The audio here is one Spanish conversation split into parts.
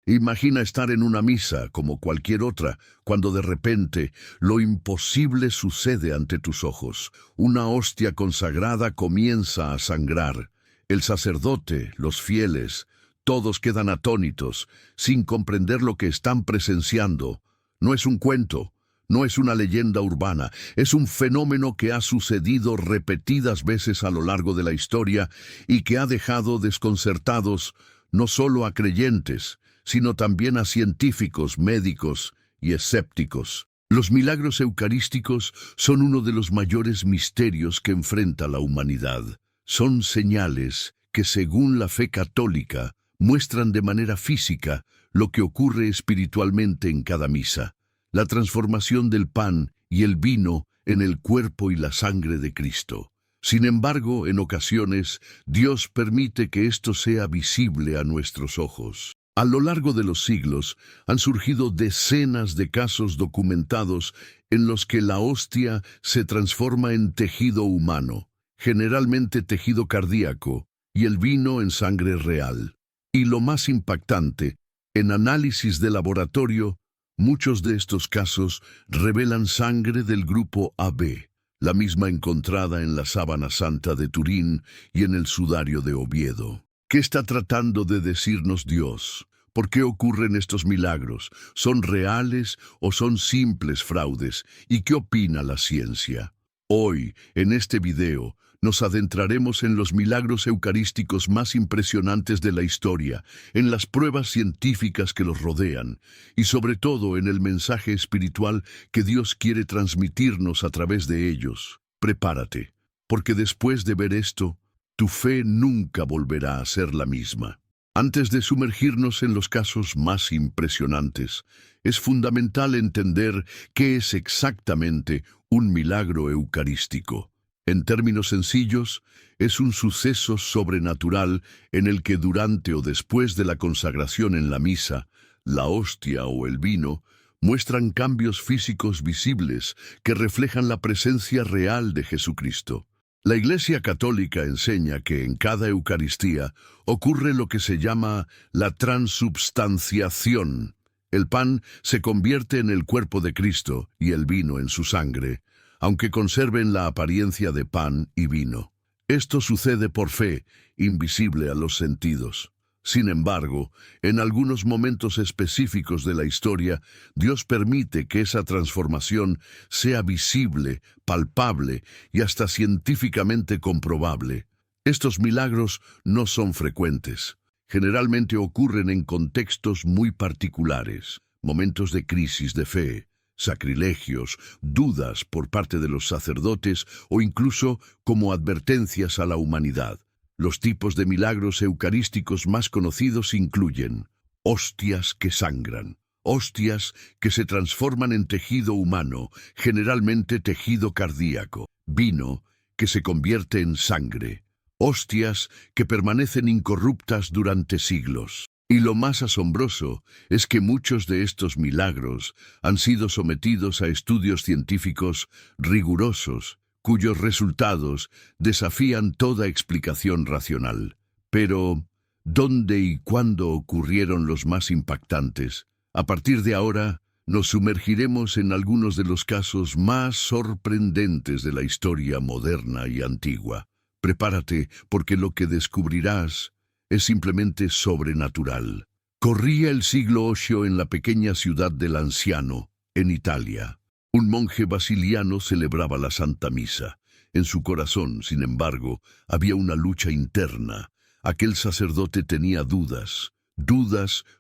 Imagina estar en una misa, como cualquier otra, cuando de repente lo imposible sucede ante tus ojos. Una hostia consagrada comienza a sangrar. El sacerdote, los fieles, todos quedan atónitos, sin comprender lo que están presenciando. No es un cuento, no es una leyenda urbana, es un fenómeno que ha sucedido repetidas veces a lo largo de la historia y que ha dejado desconcertados no solo a creyentes, sino también a científicos, médicos y escépticos. Los milagros eucarísticos son uno de los mayores misterios que enfrenta la humanidad. Son señales que, según la fe católica, muestran de manera física lo que ocurre espiritualmente en cada misa. La transformación del pan y el vino en el cuerpo y la sangre de Cristo. Sin embargo, en ocasiones, Dios permite que esto sea visible a nuestros ojos. A lo largo de los siglos han surgido decenas de casos documentados en los que la hostia se transforma en tejido humano, generalmente tejido cardíaco, y el vino en sangre real. Y lo más impactante, en análisis de laboratorio, muchos de estos casos revelan sangre del grupo AB, la misma encontrada en la sábana santa de Turín y en el sudario de Oviedo. ¿Qué está tratando de decirnos Dios? ¿Por qué ocurren estos milagros? ¿Son reales o son simples fraudes? ¿Y qué opina la ciencia? Hoy, en este video, nos adentraremos en los milagros eucarísticos más impresionantes de la historia, en las pruebas científicas que los rodean, y sobre todo en el mensaje espiritual que Dios quiere transmitirnos a través de ellos. Prepárate, porque después de ver esto, tu fe nunca volverá a ser la misma. Antes de sumergirnos en los casos más impresionantes, es fundamental entender qué es exactamente un milagro eucarístico. En términos sencillos, es un suceso sobrenatural en el que durante o después de la consagración en la misa, la hostia o el vino muestran cambios físicos visibles que reflejan la presencia real de Jesucristo. La Iglesia Católica enseña que en cada Eucaristía ocurre lo que se llama la transubstanciación. El pan se convierte en el cuerpo de Cristo y el vino en su sangre, aunque conserven la apariencia de pan y vino. Esto sucede por fe, invisible a los sentidos. Sin embargo, en algunos momentos específicos de la historia, Dios permite que esa transformación sea visible, palpable y hasta científicamente comprobable. Estos milagros no son frecuentes. Generalmente ocurren en contextos muy particulares, momentos de crisis de fe, sacrilegios, dudas por parte de los sacerdotes o incluso como advertencias a la humanidad. Los tipos de milagros eucarísticos más conocidos incluyen hostias que sangran, hostias que se transforman en tejido humano, generalmente tejido cardíaco, vino que se convierte en sangre, hostias que permanecen incorruptas durante siglos. Y lo más asombroso es que muchos de estos milagros han sido sometidos a estudios científicos rigurosos, cuyos resultados desafían toda explicación racional. Pero, ¿dónde y cuándo ocurrieron los más impactantes? A partir de ahora, nos sumergiremos en algunos de los casos más sorprendentes de la historia moderna y antigua. Prepárate, porque lo que descubrirás es simplemente sobrenatural. Corría el siglo VIII en la pequeña ciudad de Lanciano, en Italia. Un monje basiliano celebraba la Santa Misa. En su corazón, sin embargo, había una lucha interna. Aquel sacerdote tenía dudas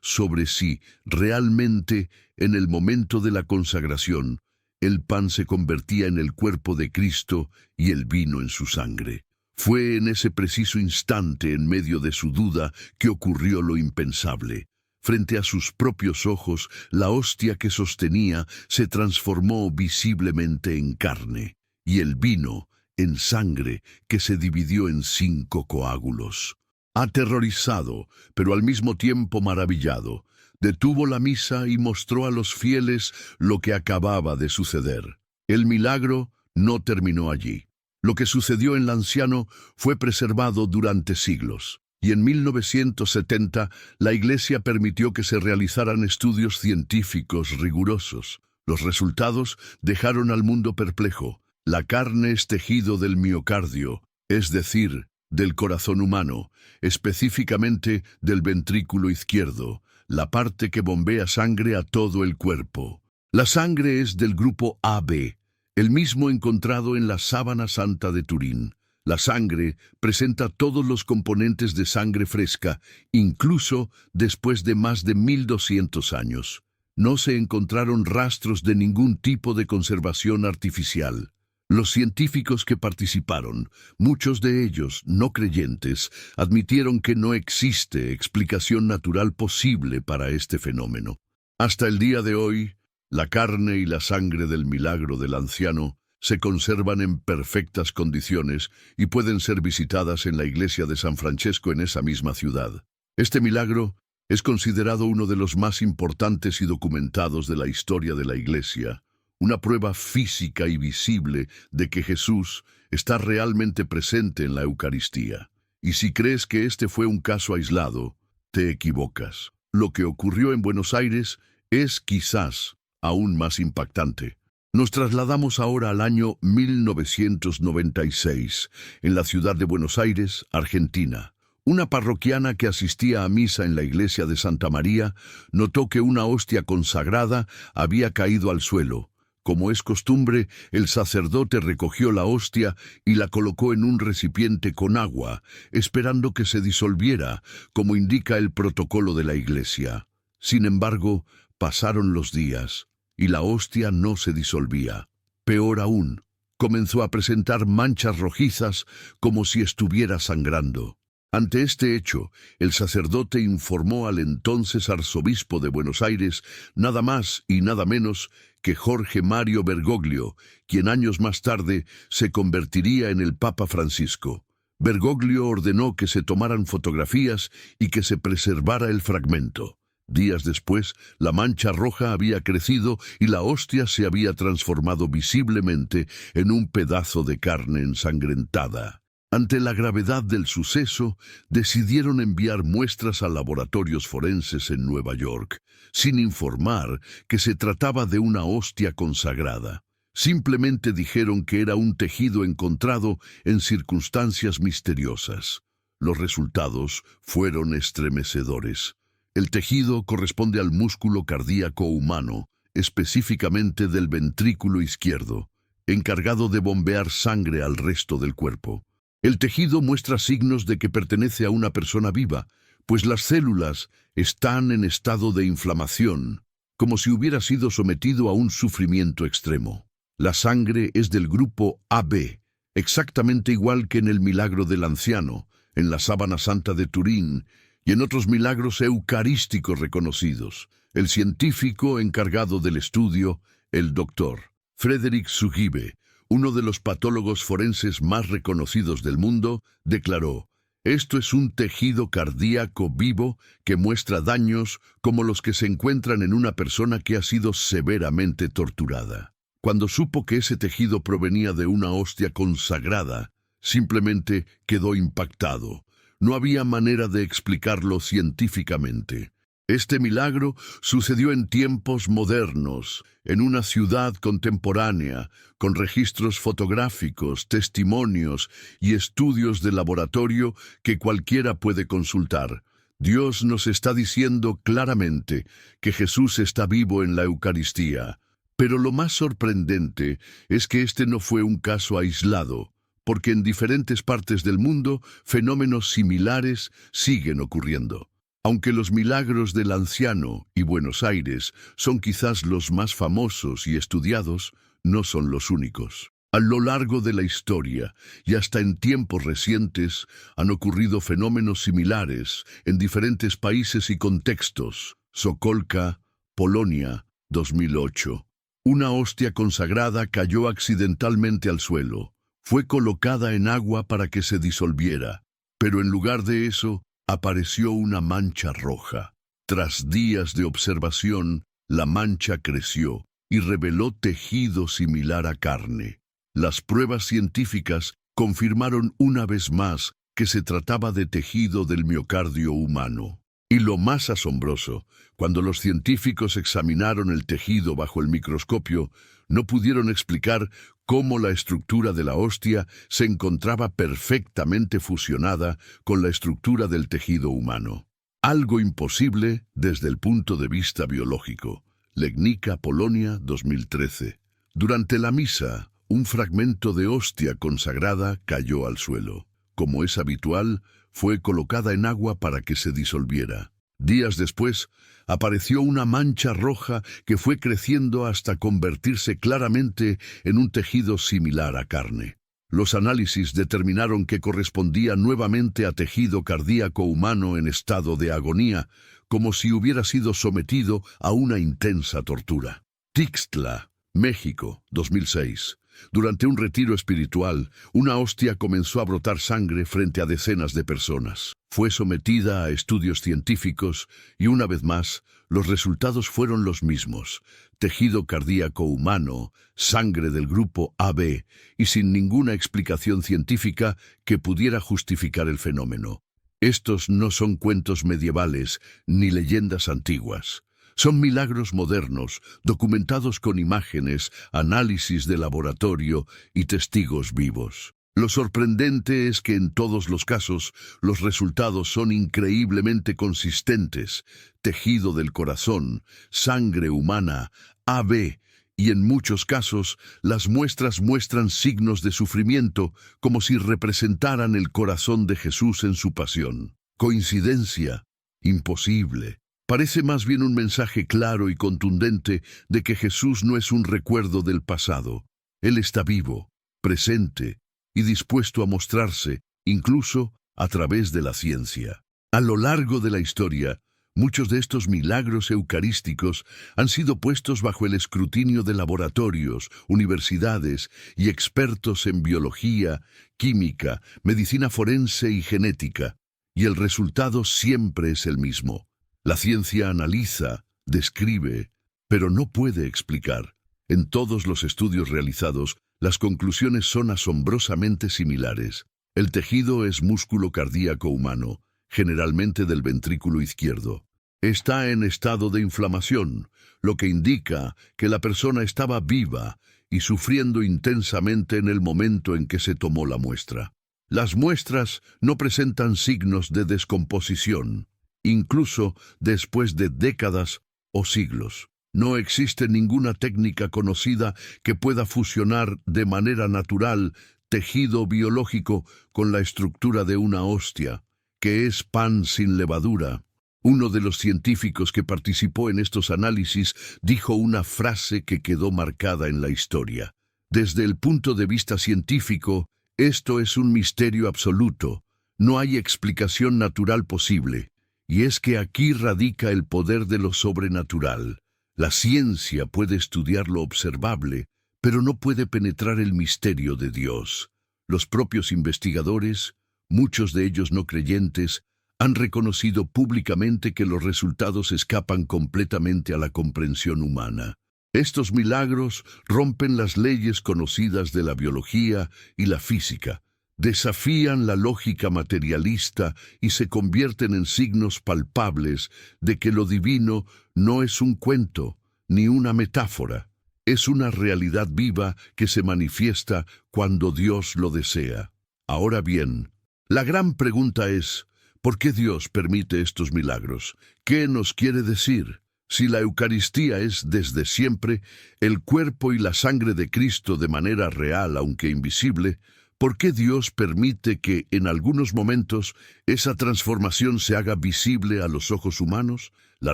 sobre si, realmente, en el momento de la consagración, el pan se convertía en el cuerpo de Cristo y el vino en su sangre. Fue en ese preciso instante, en medio de su duda, que ocurrió lo impensable. Frente a sus propios ojos, la hostia que sostenía se transformó visiblemente en carne, y el vino en sangre que se dividió en 5 coágulos. Aterrorizado, pero al mismo tiempo maravillado, detuvo la misa y mostró a los fieles lo que acababa de suceder. El milagro no terminó allí. Lo que sucedió en Lanciano fue preservado durante siglos. y en 1970 la Iglesia permitió que se realizaran estudios científicos rigurosos. Los resultados dejaron al mundo perplejo. La carne es tejido del miocardio, es decir, del corazón humano, específicamente del ventrículo izquierdo, la parte que bombea sangre a todo el cuerpo. La sangre es del grupo AB, el mismo encontrado en la sábana santa de Turín. La sangre presenta todos los componentes de sangre fresca, incluso después de más de 1200 años. No se encontraron rastros de ningún tipo de conservación artificial. Los científicos que participaron, muchos de ellos no creyentes, admitieron que no existe explicación natural posible para este fenómeno. Hasta el día de hoy, la carne y la sangre del milagro del anciano se conservan en perfectas condiciones y pueden ser visitadas en la iglesia de San Francesco en esa misma ciudad. Este milagro es considerado uno de los más importantes y documentados de la historia de la iglesia, una prueba física y visible de que Jesús está realmente presente en la Eucaristía. Y si crees que este fue un caso aislado, te equivocas. Lo que ocurrió en Buenos Aires es quizás aún más impactante. Nos trasladamos ahora al año 1996, en la ciudad de Buenos Aires, Argentina. Una parroquiana que asistía a misa en la iglesia de Santa María notó que una hostia consagrada había caído al suelo. Como es costumbre, el sacerdote recogió la hostia y la colocó en un recipiente con agua, esperando que se disolviera, como indica el protocolo de la iglesia. Sin embargo, pasaron los días y la hostia no se disolvía. Peor aún, comenzó a presentar manchas rojizas como si estuviera sangrando. Ante este hecho, el sacerdote informó al entonces arzobispo de Buenos Aires, nada más y nada menos que Jorge Mario Bergoglio, quien años más tarde se convertiría en el Papa Francisco. Bergoglio ordenó que se tomaran fotografías y que se preservara el fragmento. Días después, la mancha roja había crecido y la hostia se había transformado visiblemente en un pedazo de carne ensangrentada. Ante la gravedad del suceso, decidieron enviar muestras a laboratorios forenses en Nueva York, sin informar que se trataba de una hostia consagrada. Simplemente dijeron que era un tejido encontrado en circunstancias misteriosas. Los resultados fueron estremecedores. El tejido corresponde al músculo cardíaco humano, específicamente del ventrículo izquierdo, encargado de bombear sangre al resto del cuerpo. El tejido muestra signos de que pertenece a una persona viva, pues las células están en estado de inflamación, como si hubiera sido sometido a un sufrimiento extremo. La sangre es del grupo AB, exactamente igual que en el milagro del anciano, en la sábana santa de Turín y en otros milagros eucarísticos reconocidos. El científico encargado del estudio, el doctor Frédéric Sugibe, uno de los patólogos forenses más reconocidos del mundo, declaró: «Esto es un tejido cardíaco vivo que muestra daños como los que se encuentran en una persona que ha sido severamente torturada». Cuando supo que ese tejido provenía de una hostia consagrada, simplemente quedó impactado. No había manera de explicarlo científicamente. Este milagro sucedió en tiempos modernos, en una ciudad contemporánea, con registros fotográficos, testimonios y estudios de laboratorio que cualquiera puede consultar. Dios nos está diciendo claramente que Jesús está vivo en la Eucaristía. Pero lo más sorprendente es que este no fue un caso aislado, porque en diferentes partes del mundo fenómenos similares siguen ocurriendo. Aunque los milagros del anciano y Buenos Aires son quizás los más famosos y estudiados, no son los únicos. A lo largo de la historia y hasta en tiempos recientes han ocurrido fenómenos similares en diferentes países y contextos. Sokolka, Polonia, 2008. Una hostia consagrada cayó accidentalmente al suelo. Fue colocada en agua para que se disolviera, pero en lugar de eso, apareció una mancha roja. Tras días de observación, la mancha creció y reveló tejido similar a carne. Las pruebas científicas confirmaron una vez más que se trataba de tejido del miocardio humano. Y lo más asombroso, cuando los científicos examinaron el tejido bajo el microscopio, no pudieron explicar cómo la estructura de la hostia se encontraba perfectamente fusionada con la estructura del tejido humano. Algo imposible desde el punto de vista biológico. Legnica, Polonia, 2013. Durante la misa, un fragmento de hostia consagrada cayó al suelo. Como es habitual, fue colocada en agua para que se disolviera. Días después, apareció una mancha roja que fue creciendo hasta convertirse claramente en un tejido similar a carne. Los análisis determinaron que correspondía nuevamente a tejido cardíaco humano en estado de agonía, como si hubiera sido sometido a una intensa tortura. Tixtla, México, 2006. Durante un retiro espiritual, una hostia comenzó a brotar sangre frente a decenas de personas. Fue sometida a estudios científicos y una vez más, los resultados fueron los mismos. Tejido cardíaco humano, sangre del grupo AB y sin ninguna explicación científica que pudiera justificar el fenómeno. Estos no son cuentos medievales ni leyendas antiguas. Son milagros modernos, documentados con imágenes, análisis de laboratorio y testigos vivos. Lo sorprendente es que en todos los casos, los resultados son increíblemente consistentes. Tejido del corazón, sangre humana, AB, y en muchos casos, las muestras muestran signos de sufrimiento, como si representaran el corazón de Jesús en su pasión. ¿Coincidencia? Imposible. Parece más bien un mensaje claro y contundente de que Jesús no es un recuerdo del pasado. Él está vivo, presente y dispuesto a mostrarse, incluso a través de la ciencia. A lo largo de la historia, muchos de estos milagros eucarísticos han sido puestos bajo el escrutinio de laboratorios, universidades y expertos en biología, química, medicina forense y genética, y el resultado siempre es el mismo. La ciencia analiza, describe, pero no puede explicar. En todos los estudios realizados, las conclusiones son asombrosamente similares. El tejido es músculo cardíaco humano, generalmente del ventrículo izquierdo. Está en estado de inflamación, lo que indica que la persona estaba viva y sufriendo intensamente en el momento en que se tomó la muestra. Las muestras no presentan signos de descomposición, incluso después de décadas o siglos. No existe ninguna técnica conocida que pueda fusionar de manera natural tejido biológico con la estructura de una hostia, que es pan sin levadura. Uno de los científicos que participó en estos análisis dijo una frase que quedó marcada en la historia. Desde el punto de vista científico, esto es un misterio absoluto. No hay explicación natural posible. Y es que aquí radica el poder de lo sobrenatural. La ciencia puede estudiar lo observable, pero no puede penetrar el misterio de Dios. Los propios investigadores, muchos de ellos no creyentes, han reconocido públicamente que los resultados escapan completamente a la comprensión humana. Estos milagros rompen las leyes conocidas de la biología y la física, desafían la lógica materialista y se convierten en signos palpables de que lo divino no es un cuento ni una metáfora. Es una realidad viva que se manifiesta cuando Dios lo desea. Ahora bien, la gran pregunta es, ¿por qué Dios permite estos milagros? ¿Qué nos quiere decir? Si la Eucaristía es desde siempre el cuerpo y la sangre de Cristo de manera real aunque invisible, ¿por qué Dios permite que, en algunos momentos, esa transformación se haga visible a los ojos humanos? La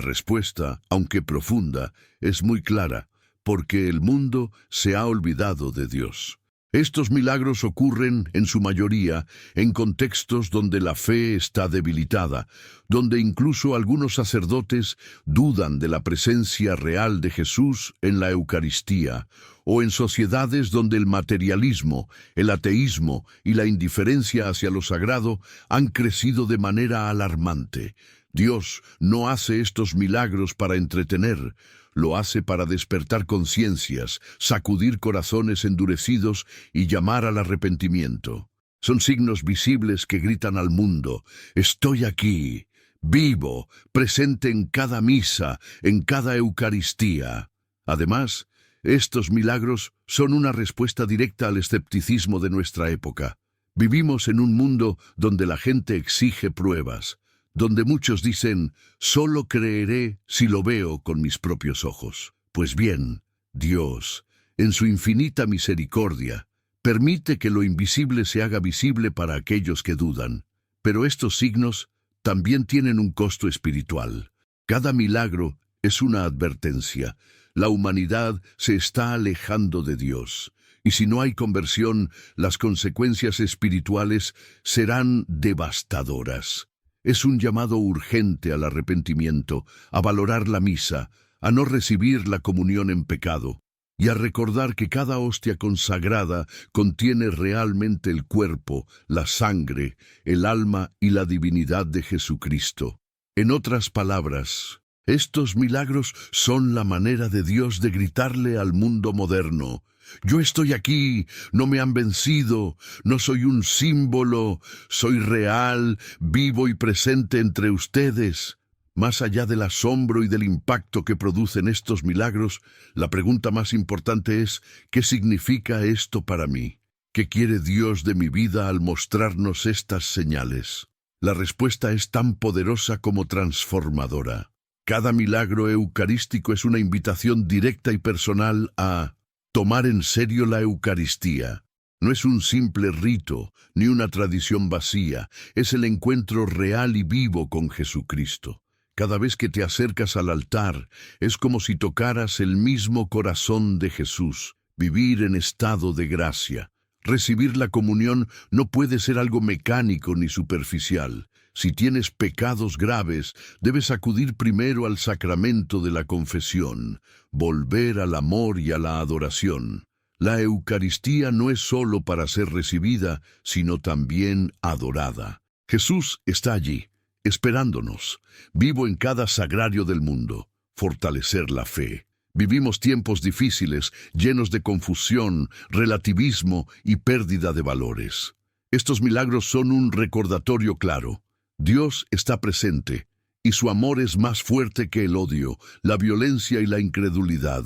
respuesta, aunque profunda, es muy clara, porque el mundo se ha olvidado de Dios. Estos milagros ocurren, en su mayoría, en contextos donde la fe está debilitada, donde incluso algunos sacerdotes dudan de la presencia real de Jesús en la Eucaristía, o en sociedades donde el materialismo, el ateísmo y la indiferencia hacia lo sagrado han crecido de manera alarmante. Dios no hace estos milagros para entretener, lo hace para despertar conciencias, sacudir corazones endurecidos y llamar al arrepentimiento. Son signos visibles que gritan al mundo: estoy aquí, vivo, presente en cada misa, en cada Eucaristía. Además, estos milagros son una respuesta directa al escepticismo de nuestra época. Vivimos en un mundo donde la gente exige pruebas, donde muchos dicen: solo creeré si lo veo con mis propios ojos. Pues bien, Dios, en su infinita misericordia, permite que lo invisible se haga visible para aquellos que dudan. Pero estos signos también tienen un costo espiritual. Cada milagro es una advertencia. La humanidad se está alejando de Dios. Y si no hay conversión, las consecuencias espirituales serán devastadoras. Es un llamado urgente al arrepentimiento, a valorar la misa, a no recibir la comunión en pecado, y a recordar que cada hostia consagrada contiene realmente el cuerpo, la sangre, el alma y la divinidad de Jesucristo. En otras palabras, estos milagros son la manera de Dios de gritarle al mundo moderno: yo estoy aquí, no me han vencido, no soy un símbolo, soy real, vivo y presente entre ustedes. Más allá del asombro y del impacto que producen estos milagros, la pregunta más importante es: ¿qué significa esto para mí? ¿Qué quiere Dios de mi vida al mostrarnos estas señales? La respuesta es tan poderosa como transformadora. Cada milagro eucarístico es una invitación directa y personal a tomar en serio la Eucaristía. No es un simple rito, ni una tradición vacía, es el encuentro real y vivo con Jesucristo. Cada vez que te acercas al altar, es como si tocaras el mismo corazón de Jesús. Vivir en estado de gracia. Recibir la comunión no puede ser algo mecánico ni superficial. Si tienes pecados graves, debes acudir primero al sacramento de la confesión, volver al amor y a la adoración. La Eucaristía no es solo para ser recibida, sino también adorada. Jesús está allí, esperándonos, vivo en cada sagrario del mundo. Fortalecer la fe. Vivimos tiempos difíciles, llenos de confusión, relativismo y pérdida de valores. Estos milagros son un recordatorio claro. Dios está presente, y su amor es más fuerte que el odio, la violencia y la incredulidad.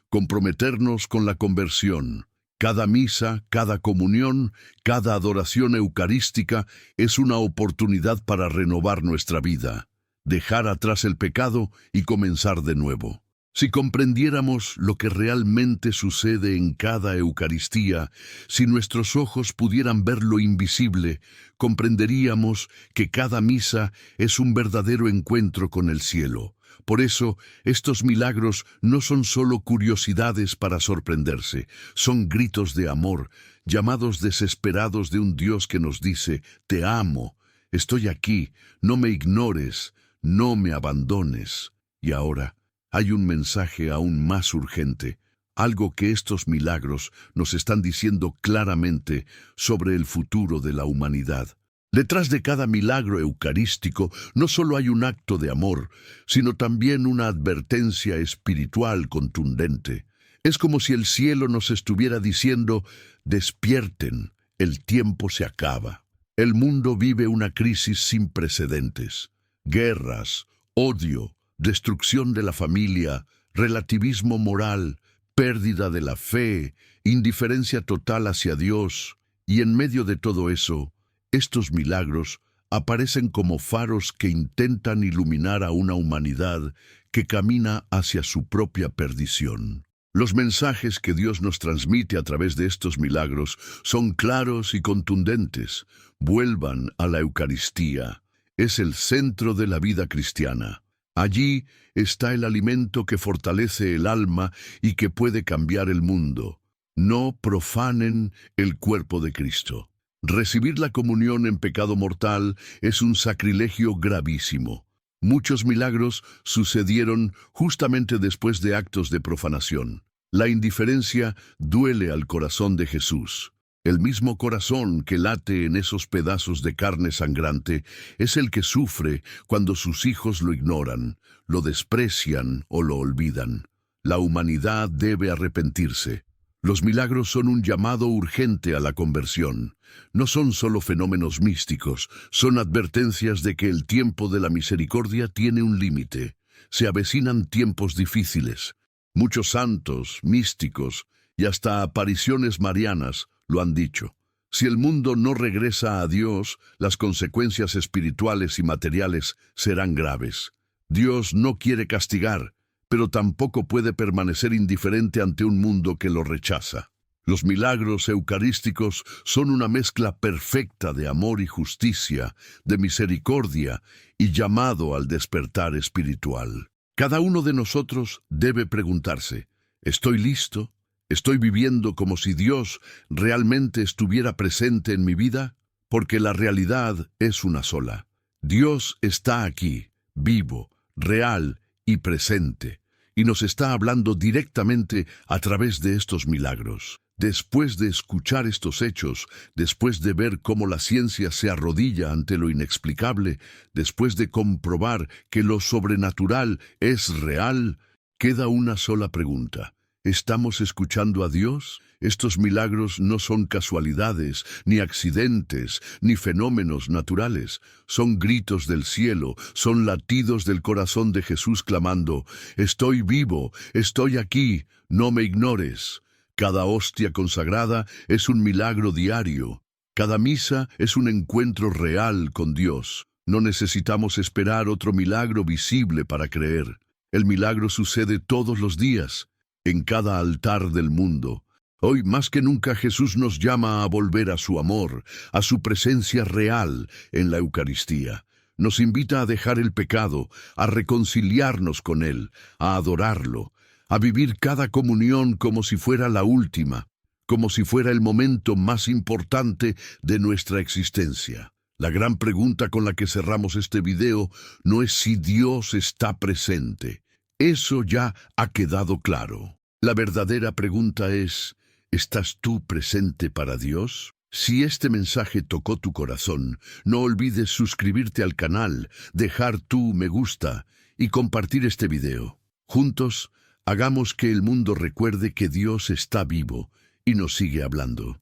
Comprometernos con la conversión. Cada misa, cada comunión, cada adoración eucarística es una oportunidad para renovar nuestra vida, dejar atrás el pecado y comenzar de nuevo. Si comprendiéramos lo que realmente sucede en cada Eucaristía, si nuestros ojos pudieran ver lo invisible, comprenderíamos que cada misa es un verdadero encuentro con el cielo. Por eso, estos milagros no son solo curiosidades para sorprenderse, son gritos de amor, llamados desesperados de un Dios que nos dice: te amo, estoy aquí, no me ignores, no me abandones. Y ahora, hay un mensaje aún más urgente, algo que estos milagros nos están diciendo claramente sobre el futuro de la humanidad. Detrás de cada milagro eucarístico no solo hay un acto de amor, sino también una advertencia espiritual contundente. Es como si el cielo nos estuviera diciendo: despierten, el tiempo se acaba. El mundo vive una crisis sin precedentes. Guerras, odio, destrucción de la familia, relativismo moral, pérdida de la fe, indiferencia total hacia Dios. Y en medio de todo eso, estos milagros aparecen como faros que intentan iluminar a una humanidad que camina hacia su propia perdición. Los mensajes que Dios nos transmite a través de estos milagros son claros y contundentes. Vuelvan a la Eucaristía. Es el centro de la vida cristiana. Allí está el alimento que fortalece el alma y que puede cambiar el mundo. No profanen el cuerpo de Cristo. Recibir la comunión en pecado mortal es un sacrilegio gravísimo. Muchos milagros sucedieron justamente después de actos de profanación. La indiferencia duele al corazón de Jesús. El mismo corazón que late en esos pedazos de carne sangrante es el que sufre cuando sus hijos lo ignoran, lo desprecian o lo olvidan. La humanidad debe arrepentirse. Los milagros son un llamado urgente a la conversión. No son solo fenómenos místicos, son advertencias de que el tiempo de la misericordia tiene un límite. Se avecinan tiempos difíciles. Muchos santos, místicos y hasta apariciones marianas lo han dicho. Si el mundo no regresa a Dios, las consecuencias espirituales y materiales serán graves. Dios no quiere castigar, pero tampoco puede permanecer indiferente ante un mundo que lo rechaza. Los milagros eucarísticos son una mezcla perfecta de amor y justicia, de misericordia y llamado al despertar espiritual. Cada uno de nosotros debe preguntarse, ¿estoy listo? ¿Estoy viviendo como si Dios realmente estuviera presente en mi vida? Porque la realidad es una sola. Dios está aquí, vivo, real y presente, y nos está hablando directamente a través de estos milagros. Después de escuchar estos hechos, después de ver cómo la ciencia se arrodilla ante lo inexplicable, después de comprobar que lo sobrenatural es real, queda una sola pregunta. ¿Estamos escuchando a Dios? Estos milagros no son casualidades, ni accidentes, ni fenómenos naturales. Son gritos del cielo, son latidos del corazón de Jesús clamando, «Estoy vivo, estoy aquí, no me ignores». Cada hostia consagrada es un milagro diario. Cada misa es un encuentro real con Dios. No necesitamos esperar otro milagro visible para creer. El milagro sucede todos los días, en cada altar del mundo. Hoy más que nunca Jesús nos llama a volver a su amor, a su presencia real en la Eucaristía. Nos invita a dejar el pecado, a reconciliarnos con Él, a adorarlo, a vivir cada comunión como si fuera la última, como si fuera el momento más importante de nuestra existencia. La gran pregunta con la que cerramos este video no es si Dios está presente. Eso ya ha quedado claro. La verdadera pregunta es, ¿estás tú presente para Dios? Si este mensaje tocó tu corazón, no olvides suscribirte al canal, dejar tu me gusta y compartir este video. Juntos, hagamos que el mundo recuerde que Dios está vivo y nos sigue hablando.